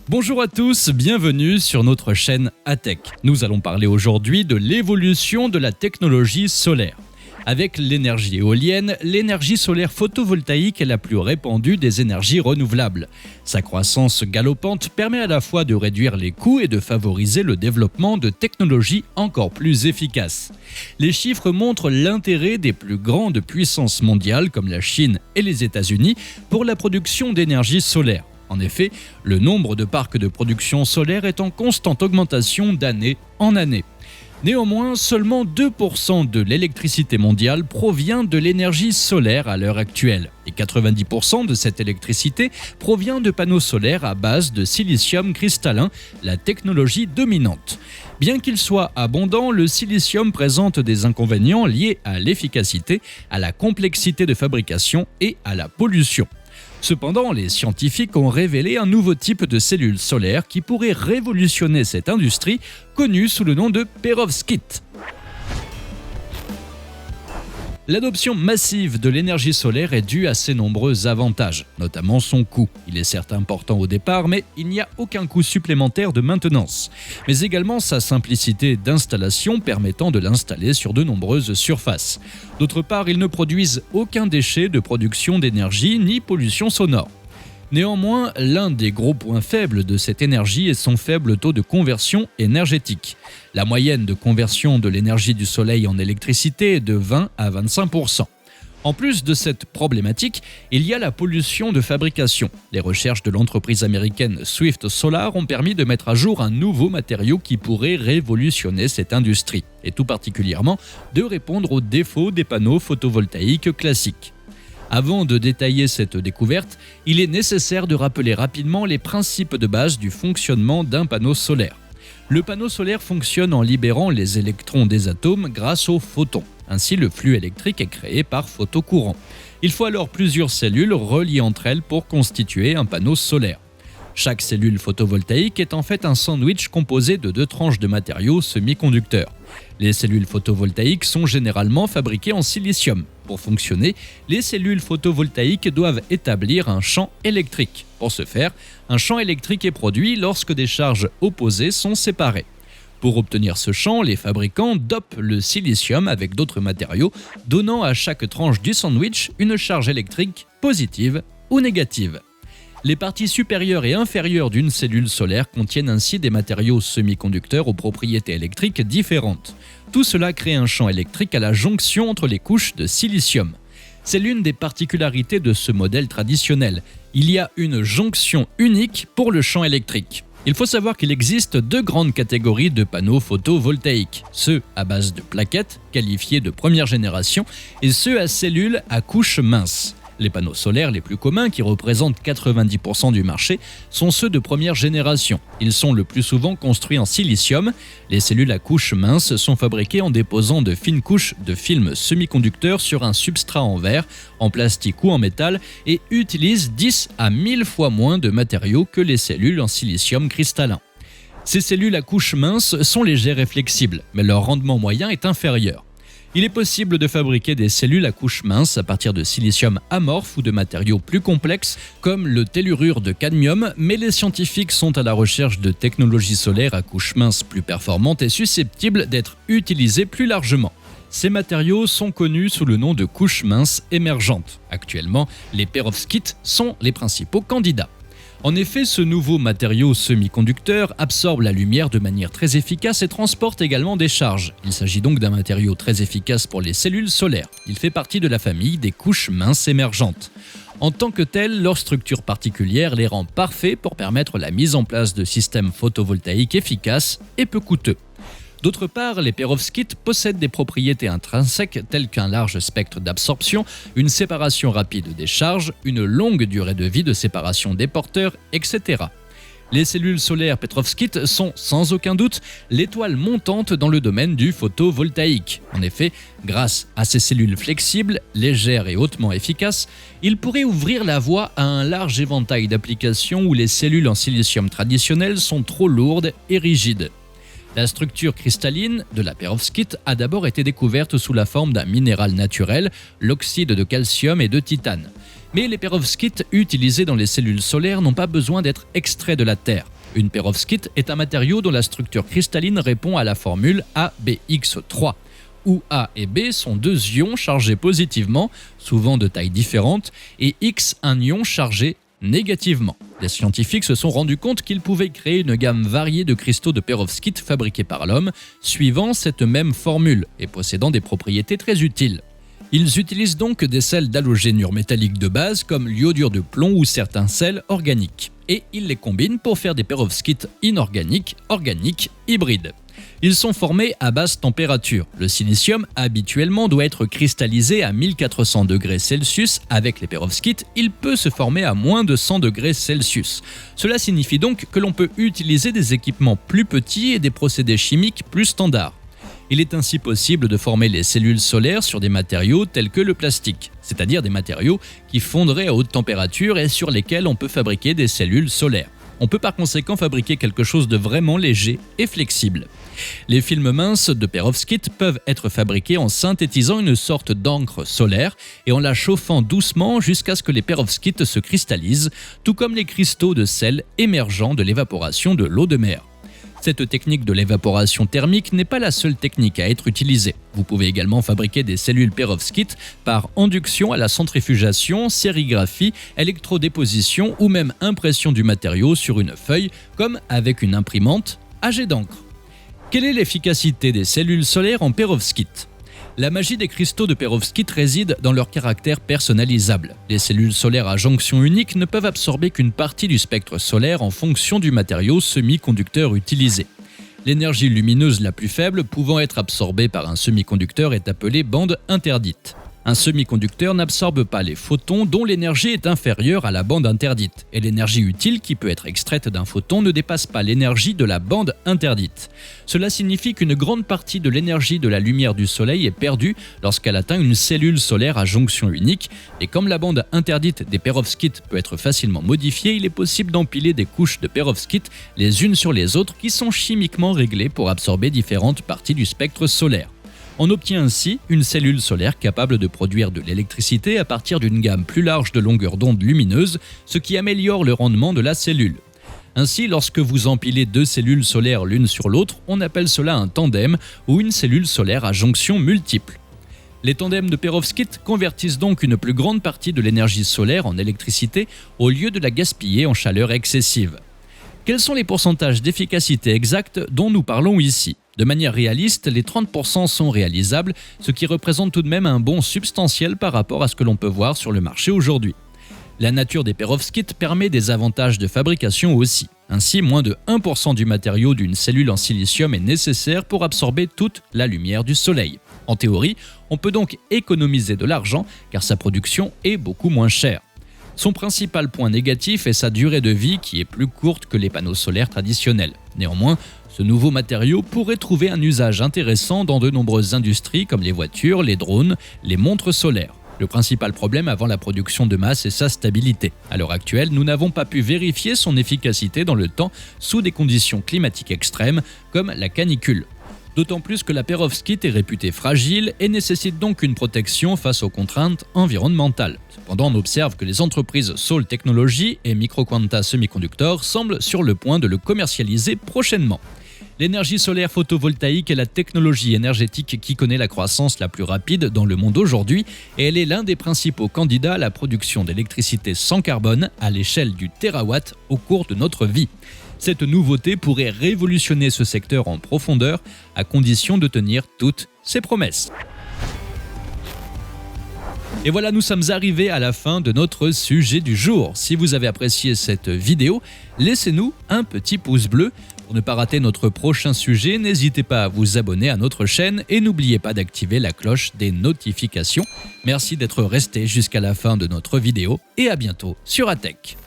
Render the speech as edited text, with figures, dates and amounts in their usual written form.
Bonjour à tous, bienvenue sur notre chaîne ATech. Nous allons parler aujourd'hui de l'évolution de la technologie solaire. Avec l'énergie éolienne, l'énergie solaire photovoltaïque est la plus répandue des énergies renouvelables. Sa croissance galopante permet à la fois de réduire les coûts et de favoriser le développement de technologies encore plus efficaces. Les chiffres montrent l'intérêt des plus grandes puissances mondiales comme la Chine et les États-Unis pour la production d'énergie solaire. En effet, le nombre de parcs de production solaire est en constante augmentation d'année en année. Néanmoins, seulement 2% de l'électricité mondiale provient de l'énergie solaire à l'heure actuelle. Et 90% de cette électricité provient de panneaux solaires à base de silicium cristallin, la technologie dominante. Bien qu'il soit abondant, le silicium présente des inconvénients liés à l'efficacité, à la complexité de fabrication et à la pollution. Cependant, les scientifiques ont révélé un nouveau type de cellules solaires qui pourrait révolutionner cette industrie, connue sous le nom de perovskite. L'adoption massive de l'énergie solaire est due à ses nombreux avantages, notamment son coût. Il est certes important au départ, mais il n'y a aucun coût supplémentaire de maintenance. Mais également sa simplicité d'installation permettant de l'installer sur de nombreuses surfaces. D'autre part, ils ne produisent aucun déchet de production d'énergie ni pollution sonore. Néanmoins, l'un des gros points faibles de cette énergie est son faible taux de conversion énergétique. La moyenne de conversion de l'énergie du soleil en électricité est de 20 à 25%. En plus de cette problématique, il y a la pollution de fabrication. Les recherches de l'entreprise américaine Swift Solar ont permis de mettre à jour un nouveau matériau qui pourrait révolutionner cette industrie, et tout particulièrement de répondre aux défauts des panneaux photovoltaïques classiques. Avant de détailler cette découverte, il est nécessaire de rappeler rapidement les principes de base du fonctionnement d'un panneau solaire. Le panneau solaire fonctionne en libérant les électrons des atomes grâce aux photons. Ainsi, le flux électrique est créé par photocourant. Il faut alors plusieurs cellules reliées entre elles pour constituer un panneau solaire. Chaque cellule photovoltaïque est en fait un sandwich composé de deux tranches de matériaux semi-conducteurs. Les cellules photovoltaïques sont généralement fabriquées en silicium. Pour fonctionner, les cellules photovoltaïques doivent établir un champ électrique. Pour ce faire, un champ électrique est produit lorsque des charges opposées sont séparées. Pour obtenir ce champ, les fabricants dopent le silicium avec d'autres matériaux, donnant à chaque tranche du sandwich une charge électrique positive ou négative. Les parties supérieures et inférieures d'une cellule solaire contiennent ainsi des matériaux semi-conducteurs aux propriétés électriques différentes. Tout cela crée un champ électrique à la jonction entre les couches de silicium. C'est l'une des particularités de ce modèle traditionnel. Il y a une jonction unique pour le champ électrique. Il faut savoir qu'il existe deux grandes catégories de panneaux photovoltaïques, ceux à base de plaquettes, qualifiés de première génération, et ceux à cellules à couche mince. Les panneaux solaires les plus communs, qui représentent 90% du marché, sont ceux de première génération. Ils sont le plus souvent construits en silicium. Les cellules à couche mince sont fabriquées en déposant de fines couches de films semi-conducteurs sur un substrat en verre, en plastique ou en métal et utilisent 10 à 1000 fois moins de matériaux que les cellules en silicium cristallin. Ces cellules à couche mince sont légères et flexibles, mais leur rendement moyen est inférieur. Il est possible de fabriquer des cellules à couche mince à partir de silicium amorphe ou de matériaux plus complexes comme le tellurure de cadmium, mais les scientifiques sont à la recherche de technologies solaires à couche mince plus performantes et susceptibles d'être utilisées plus largement. Ces matériaux sont connus sous le nom de couches minces émergentes. Actuellement, les perovskites sont les principaux candidats. En effet, ce nouveau matériau semi-conducteur absorbe la lumière de manière très efficace et transporte également des charges. Il s'agit donc d'un matériau très efficace pour les cellules solaires. Il fait partie de la famille des couches minces émergentes. En tant que tel, leur structure particulière les rend parfaits pour permettre la mise en place de systèmes photovoltaïques efficaces et peu coûteux. D'autre part, les perovskites possèdent des propriétés intrinsèques telles qu'un large spectre d'absorption, une séparation rapide des charges, une longue durée de vie de séparation des porteurs, etc. Les cellules solaires perovskites sont, sans aucun doute, l'étoile montante dans le domaine du photovoltaïque. En effet, grâce à ces cellules flexibles, légères et hautement efficaces, ils pourraient ouvrir la voie à un large éventail d'applications où les cellules en silicium traditionnelles sont trop lourdes et rigides. La structure cristalline de la perovskite a d'abord été découverte sous la forme d'un minéral naturel, l'oxyde de calcium et de titane. Mais les perovskites utilisés dans les cellules solaires n'ont pas besoin d'être extraits de la Terre. Une perovskite est un matériau dont la structure cristalline répond à la formule ABX3, où A et B sont deux ions chargés positivement, souvent de taille différente, et X un ion chargé négativement. Les scientifiques se sont rendus compte qu'ils pouvaient créer une gamme variée de cristaux de perovskite fabriqués par l'homme, suivant cette même formule et possédant des propriétés très utiles. Ils utilisent donc des sels d'halogénure métallique de base comme l'iodure de plomb ou certains sels organiques. Et ils les combinent pour faire des perovskites inorganiques, organiques, hybrides. Ils sont formés à basse température. Le silicium, habituellement, doit être cristallisé à 1400 degrés Celsius. Avec les perovskites, il peut se former à moins de 100 degrés Celsius. Cela signifie donc que l'on peut utiliser des équipements plus petits et des procédés chimiques plus standards. Il est ainsi possible de former les cellules solaires sur des matériaux tels que le plastique, c'est-à-dire des matériaux qui fonderaient à haute température et sur lesquels on peut fabriquer des cellules solaires. On peut par conséquent fabriquer quelque chose de vraiment léger et flexible. Les films minces de perovskite peuvent être fabriqués en synthétisant une sorte d'encre solaire et en la chauffant doucement jusqu'à ce que les perovskites se cristallisent, tout comme les cristaux de sel émergeant de l'évaporation de l'eau de mer. Cette technique de l'évaporation thermique n'est pas la seule technique à être utilisée. Vous pouvez également fabriquer des cellules perovskite par induction à la centrifugation, sérigraphie, électrodéposition ou même impression du matériau sur une feuille, comme avec une imprimante à jet d'encre. Quelle est l'efficacité des cellules solaires en perovskite ? La magie des cristaux de perovskite réside dans leur caractère personnalisable. Les cellules solaires à jonction unique ne peuvent absorber qu'une partie du spectre solaire en fonction du matériau semi-conducteur utilisé. L'énergie lumineuse la plus faible pouvant être absorbée par un semi-conducteur est appelée bande interdite. Un semi-conducteur n'absorbe pas les photons dont l'énergie est inférieure à la bande interdite, et l'énergie utile qui peut être extraite d'un photon ne dépasse pas l'énergie de la bande interdite. Cela signifie qu'une grande partie de l'énergie de la lumière du soleil est perdue lorsqu'elle atteint une cellule solaire à jonction unique, et comme la bande interdite des perovskites peut être facilement modifiée, il est possible d'empiler des couches de perovskite les unes sur les autres qui sont chimiquement réglées pour absorber différentes parties du spectre solaire. On obtient ainsi une cellule solaire capable de produire de l'électricité à partir d'une gamme plus large de longueurs d'onde lumineuses, ce qui améliore le rendement de la cellule. Ainsi, lorsque vous empilez deux cellules solaires l'une sur l'autre, on appelle cela un tandem ou une cellule solaire à jonction multiple. Les tandems de perovskite convertissent donc une plus grande partie de l'énergie solaire en électricité au lieu de la gaspiller en chaleur excessive. Quels sont les pourcentages d'efficacité exacts dont nous parlons ici ? De manière réaliste, les 30% sont réalisables, ce qui représente tout de même un bond substantiel par rapport à ce que l'on peut voir sur le marché aujourd'hui. La nature des perovskites permet des avantages de fabrication aussi. Ainsi, moins de 1% du matériau d'une cellule en silicium est nécessaire pour absorber toute la lumière du soleil. En théorie, on peut donc économiser de l'argent car sa production est beaucoup moins chère. Son principal point négatif est sa durée de vie qui est plus courte que les panneaux solaires traditionnels. Néanmoins, ce nouveau matériau pourrait trouver un usage intéressant dans de nombreuses industries comme les voitures, les drones, les montres solaires. Le principal problème avant la production de masse est sa stabilité. À l'heure actuelle, nous n'avons pas pu vérifier son efficacité dans le temps sous des conditions climatiques extrêmes comme la canicule. D'autant plus que la perovskite est réputée fragile et nécessite donc une protection face aux contraintes environnementales. Cependant, on observe que les entreprises Sol Technologies et Microquanta Semiconductor semblent sur le point de le commercialiser prochainement. L'énergie solaire photovoltaïque est la technologie énergétique qui connaît la croissance la plus rapide dans le monde aujourd'hui et elle est l'un des principaux candidats à la production d'électricité sans carbone à l'échelle du térawatt au cours de notre vie. Cette nouveauté pourrait révolutionner ce secteur en profondeur à condition de tenir toutes ses promesses. Et voilà, nous sommes arrivés à la fin de notre sujet du jour. Si vous avez apprécié cette vidéo, laissez-nous un petit pouce bleu. Pour ne pas rater notre prochain sujet, n'hésitez pas à vous abonner à notre chaîne et n'oubliez pas d'activer la cloche des notifications. Merci d'être resté jusqu'à la fin de notre vidéo et à bientôt sur ATech.